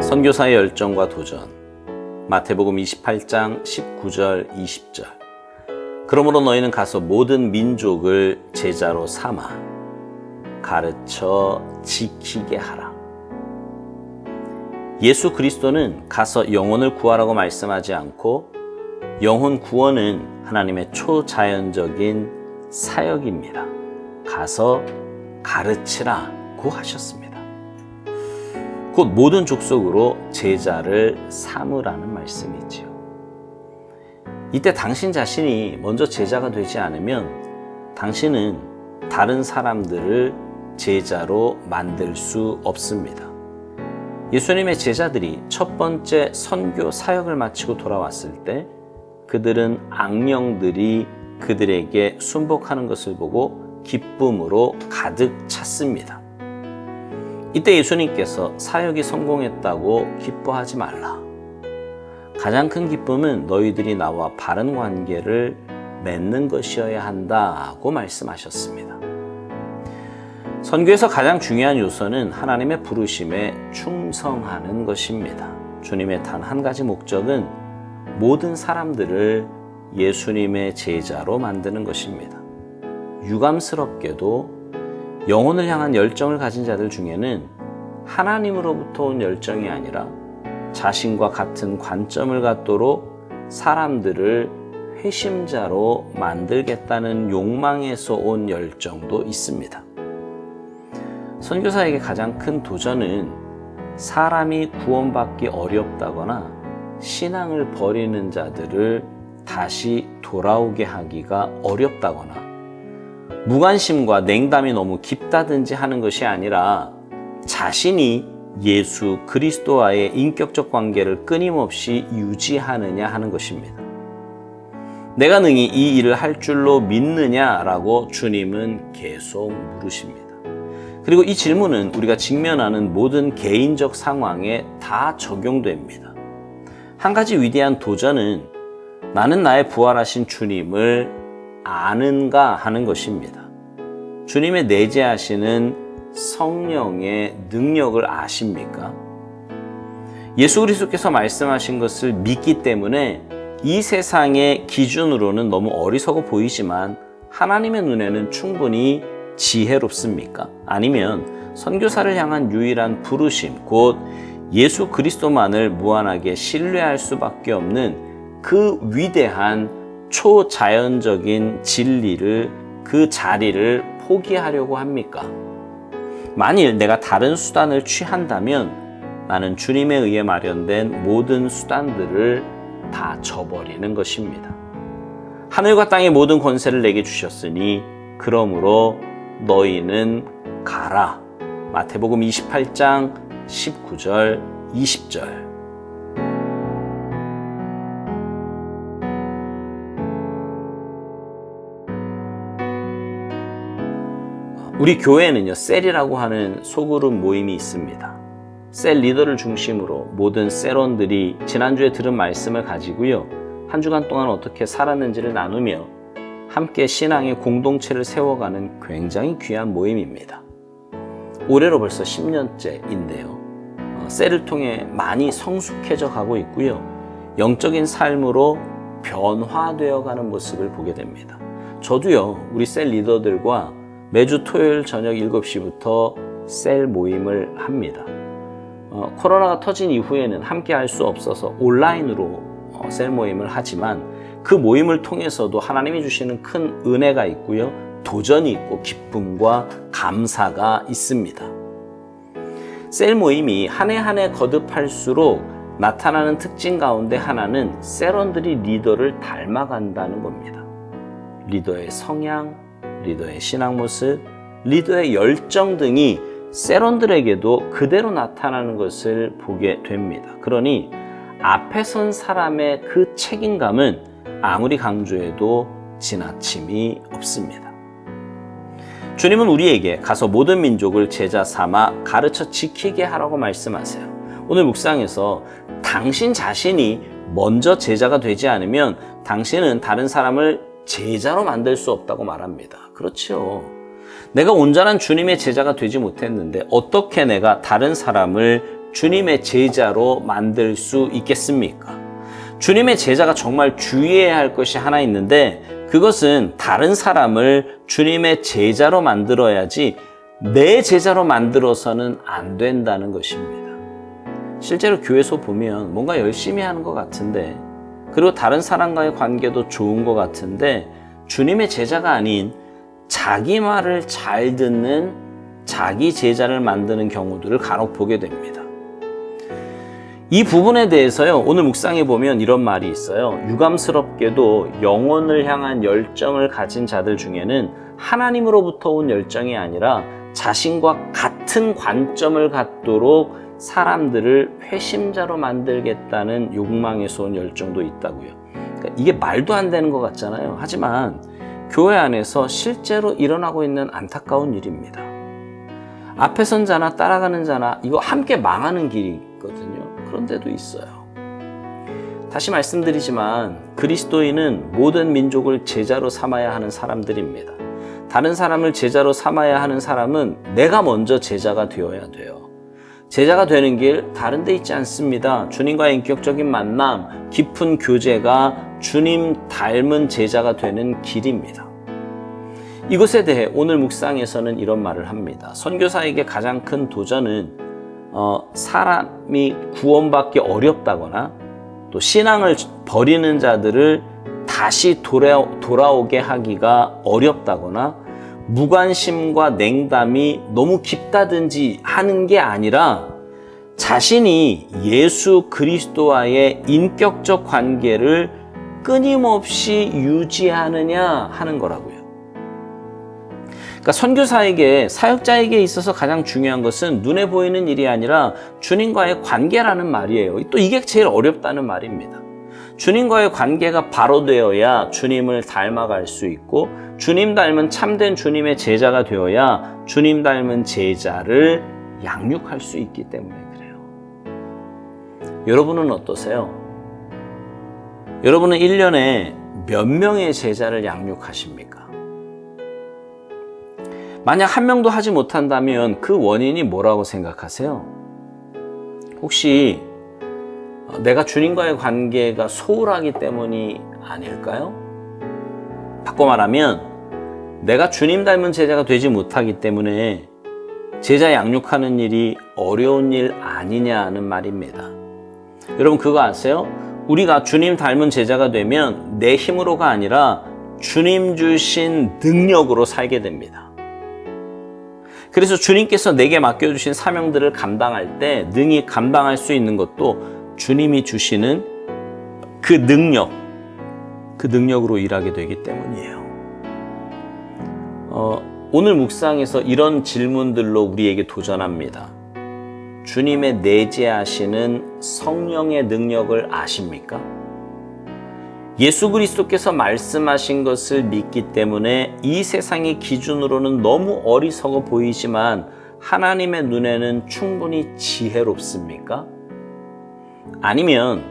선교사의 열정과 도전. 마태복음 28장 19절 20절. 그러므로 너희는 가서 모든 민족을 제자로 삼아 가르쳐 지키게 하라. 예수 그리스도는 가서 영혼을 구하라고 말씀하지 않고 영혼 구원은 하나님의 초자연적인 사역입니다. 가서 가르치라고 하셨습니다. 곧 모든 족속으로 제자를 삼으라는 말씀이지요. 이때 당신 자신이 먼저 제자가 되지 않으면 당신은 다른 사람들을 제자로 만들 수 없습니다. 예수님의 제자들이 첫 번째 선교 사역을 마치고 돌아왔을 때 그들은 악령들이 그들에게 순복하는 것을 보고 기쁨으로 가득 찼습니다. 이때 예수님께서 사역이 성공했다고 기뻐하지 말라. 가장 큰 기쁨은 너희들이 나와 바른 관계를 맺는 것이어야 한다고 말씀하셨습니다. 선교에서 가장 중요한 요소는 하나님의 부르심에 충성하는 것입니다. 주님의 단 한 가지 목적은 모든 사람들을 예수님의 제자로 만드는 것입니다. 유감스럽게도 영혼을 향한 열정을 가진 자들 중에는 하나님으로부터 온 열정이 아니라 자신과 같은 관점을 갖도록 사람들을 회심자로 만들겠다는 욕망에서 온 열정도 있습니다. 선교사에게 가장 큰 도전은 사람이 구원받기 어렵다거나 신앙을 버리는 자들을 다시 돌아오게 하기가 어렵다거나 무관심과 냉담이 너무 깊다든지 하는 것이 아니라 자신이 예수 그리스도와의 인격적 관계를 끊임없이 유지하느냐 하는 것입니다. 내가 능히 이 일을 할 줄로 믿느냐라고 주님은 계속 물으십니다. 그리고 이 질문은 우리가 직면하는 모든 개인적 상황에 다 적용됩니다. 한 가지 위대한 도전은 나는 나의 부활하신 주님을 아는가 하는 것입니다. 주님의 내재하시는 성령의 능력을 아십니까? 예수 그리스도께서 말씀하신 것을 믿기 때문에 이 세상의 기준으로는 너무 어리석어 보이지만 하나님의 눈에는 충분히 지혜롭습니까? 아니면 선교사를 향한 유일한 부르심, 곧 예수 그리스도만을 무한하게 신뢰할 수밖에 없는 그 위대한 초자연적인 진리를, 그 자리를 포기하려고 합니까? 만일 내가 다른 수단을 취한다면 나는 주님에 의해 마련된 모든 수단들을 다 저버리는 것입니다. 하늘과 땅의 모든 권세를 내게 주셨으니 그러므로 너희는 가라. 마태복음 28장 19절 20절. 우리 교회에는요, 셀이라고 하는 소그룹 모임이 있습니다. 셀 리더를 중심으로 모든 셀원들이 지난주에 들은 말씀을 가지고요, 한 주간 동안 어떻게 살았는지를 나누며 함께 신앙의 공동체를 세워가는 굉장히 귀한 모임입니다. 올해로 벌써 10년째인데요. 셀을 통해 많이 성숙해져 가고 있고요, 영적인 삶으로 변화되어 가는 모습을 보게 됩니다. 저도요, 우리 셀 리더들과 매주 토요일 저녁 7시부터 셀 모임을 합니다. 코로나가 터진 이후에는 함께 할 수 없어서 온라인으로 셀 모임을 하지만 그 모임을 통해서도 하나님이 주시는 큰 은혜가 있고요, 도전이 있고 기쁨과 감사가 있습니다. 셀 모임이 한 해 한 해 거듭할수록 나타나는 특징 가운데 하나는 셀원들이 리더를 닮아간다는 겁니다. 리더의 성향, 리더의 신앙 모습, 리더의 열정 등이 셀원들에게도 그대로 나타나는 것을 보게 됩니다. 그러니 앞에 선 사람의 그 책임감은 아무리 강조해도 지나침이 없습니다. 주님은 우리에게 가서 모든 민족을 제자 삼아 가르쳐 지키게 하라고 말씀하세요. 오늘 묵상에서 당신 자신이 먼저 제자가 되지 않으면 당신은 다른 사람을 제자로 만들 수 없다고 말합니다. 그렇죠. 내가 온전한 주님의 제자가 되지 못했는데 어떻게 내가 다른 사람을 주님의 제자로 만들 수 있겠습니까? 주님의 제자가 정말 주의해야 할 것이 하나 있는데 그것은 다른 사람을 주님의 제자로 만들어야지 내 제자로 만들어서는 안 된다는 것입니다. 실제로 교회에서 보면 뭔가 열심히 하는 것 같은데 그리고 다른 사람과의 관계도 좋은 것 같은데 주님의 제자가 아닌 자기 말을 잘 듣는 자기 제자를 만드는 경우들을 간혹 보게 됩니다. 이 부분에 대해서요, 오늘 묵상해 보면 이런 말이 있어요. 유감스럽게도 영혼을 향한 열정을 가진 자들 중에는 하나님으로부터 온 열정이 아니라 자신과 같은 관점을 갖도록 사람들을 회심자로 만들겠다는 욕망에서 온 열정도 있다고요. 그러니까 이게 말도 안 되는 것 같잖아요. 하지만 교회 안에서 실제로 일어나고 있는 안타까운 일입니다. 앞에 선 자나 따라가는 자나 이거 함께 망하는 길이 있거든요. 그런 데도 있어요. 다시 말씀드리지만 그리스도인은 모든 민족을 제자로 삼아야 하는 사람들입니다. 다른 사람을 제자로 삼아야 하는 사람은 내가 먼저 제자가 되어야 돼요. 제자가 되는 길 다른 데 있지 않습니다. 주님과의 인격적인 만남, 깊은 교제가 주님 닮은 제자가 되는 길입니다. 이것에 대해 오늘 묵상에서는 이런 말을 합니다. 선교사에게 가장 큰 도전은 사람이 구원받기 어렵다거나 또 신앙을 버리는 자들을 다시 돌아오게 하기가 어렵다거나 무관심과 냉담이 너무 깊다든지 하는 게 아니라 자신이 예수 그리스도와의 인격적 관계를 끊임없이 유지하느냐 하는 거라고요. 그러니까 선교사에게, 사역자에게 있어서 가장 중요한 것은 눈에 보이는 일이 아니라 주님과의 관계라는 말이에요. 또 이게 제일 어렵다는 말입니다. 주님과의 관계가 바로 되어야 주님을 닮아갈 수 있고 주님 닮은 참된 주님의 제자가 되어야 주님 닮은 제자를 양육할 수 있기 때문에 그래요. 여러분은 어떠세요? 여러분은 1년에 몇 명의 제자를 양육하십니까? 만약 한 명도 하지 못한다면 그 원인이 뭐라고 생각하세요? 혹시 내가 주님과의 관계가 소홀하기 때문이 아닐까요? 바꿔 말하면 내가 주님 닮은 제자가 되지 못하기 때문에 제자 양육하는 일이 어려운 일 아니냐 하는 말입니다. 여러분 그거 아세요? 우리가 주님 닮은 제자가 되면 내 힘으로가 아니라 주님 주신 능력으로 살게 됩니다. 그래서 주님께서 내게 맡겨주신 사명들을 감당할 때 능히 감당할 수 있는 것도 주님이 주시는 그 능력으로 일하게 되기 때문이에요. 오늘 묵상에서 이런 질문들로 우리에게 도전합니다. 주님의 내재하시는 성령의 능력을 아십니까? 예수 그리스도께서 말씀하신 것을 믿기 때문에 이 세상의 기준으로는 너무 어리석어 보이지만 하나님의 눈에는 충분히 지혜롭습니까? 아니면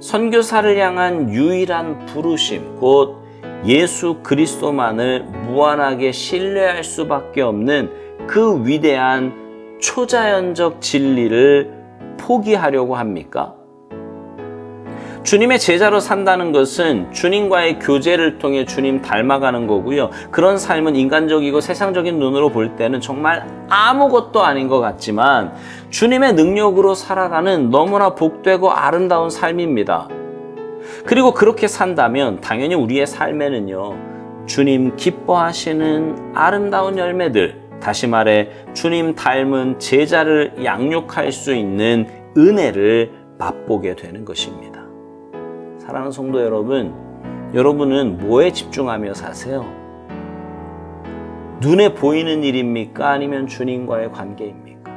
선교사를 향한 유일한 부르심, 곧 예수 그리스도만을 무한하게 신뢰할 수밖에 없는 그 위대한 초자연적 진리를 포기하려고 합니까? 주님의 제자로 산다는 것은 주님과의 교제를 통해 주님 닮아가는 거고요. 그런 삶은 인간적이고 세상적인 눈으로 볼 때는 정말 아무것도 아닌 것 같지만 주님의 능력으로 살아가는 너무나 복되고 아름다운 삶입니다. 그리고 그렇게 산다면 당연히 우리의 삶에는요, 주님 기뻐하시는 아름다운 열매들, 다시 말해 주님 닮은 제자를 양육할 수 있는 은혜를 맛보게 되는 것입니다. 사랑하는 성도 여러분, 여러분은 뭐에 집중하며 사세요? 눈에 보이는 일입니까? 아니면 주님과의 관계입니까?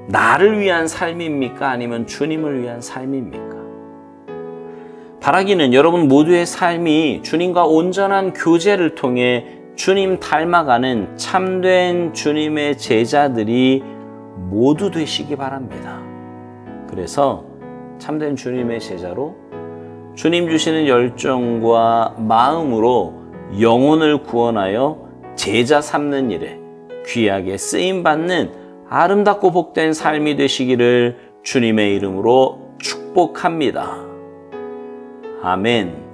나를 위한 삶입니까? 아니면 주님을 위한 삶입니까? 바라기는 여러분 모두의 삶이 주님과 온전한 교제를 통해 주님 닮아가는 참된 주님의 제자들이 모두 되시기 바랍니다. 그래서 참된 주님의 제자로 주님 주시는 열정과 마음으로 영혼을 구원하여 제자 삼는 일에 귀하게 쓰임받는 아름답고 복된 삶이 되시기를 주님의 이름으로 축복합니다. 아멘.